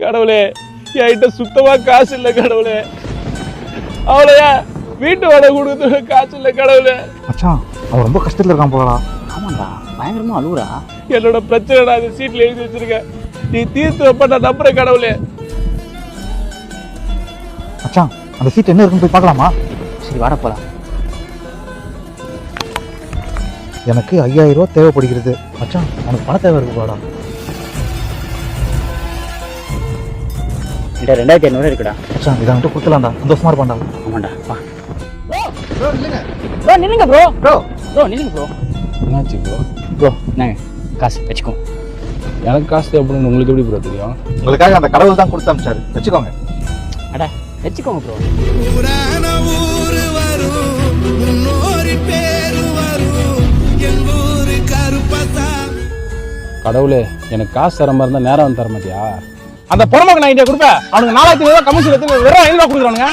கடவுளே என்கிட்ட சுத்தமா காசு இல்லை கடவுளே. அவ்வளோயா வீட்டு வாடகை கொடுத்து காசு இல்லை கடவுளே. மச்சான் அவன் ரொம்ப கஷ்டத்துல இருக்கான் போலடா. ஆமாண்டா, பயங்கரமா அழுகுறா. என்னோட பிரச்சனை நான் இந்த சீட்ல எழுதி வச்சிருக்கேன். நீ தீர்த்து வைப்ப நான் நம்புறேன் கடவுளே. மச்சான் அந்த சீட் என்ன இருக்குன்னு போய் பார்க்கலாமா? சரி வாட போலாம். எனக்கு 5000 ரூபா தேவைப்படுகிறது. மச்சான் உனக்கு பண தேவை இருக்கு போடா. என்கிட்ட 2500 இருக்குடா. மச்சான் இதை வந்துட்டு கொடுத்துலாம்டா, சந்தோஷமா இருப்பான்டா. ஆமாண்டா வா. ப்ரோ நில்லுங்க. ப்ரோ நில்லுங்க ப்ரோ. ப்ரோ ப்ரோ நில்லுங்க ப்ரோ. என்னாச்சு ப்ரோ? ப்ரோ நாங்க காசு வச்சுக்கோ. எனக்கு காசு தேவைப்படுன்னு உங்களுக்கு எப்படி ப்ரோ தெரியும்? உங்களுக்காக அந்த கடவுள் தான் கொடுத்து அனுப்பிச்சாரு, வச்சுக்கோங்க. அட வச்சுக்கோங்க ப்ரோ. கடவுளே எனக்கு காசு தர மாதிரி இருந்தா நேரம் வந்து தர மாட்டியா? அந்த பொறமாக்கு நான் ஐடியா கொடுப்பேன். அவனுக்கு 4500 கமிஷன் எடுத்து வெறும் 500 கொடுக்குறானுங்க.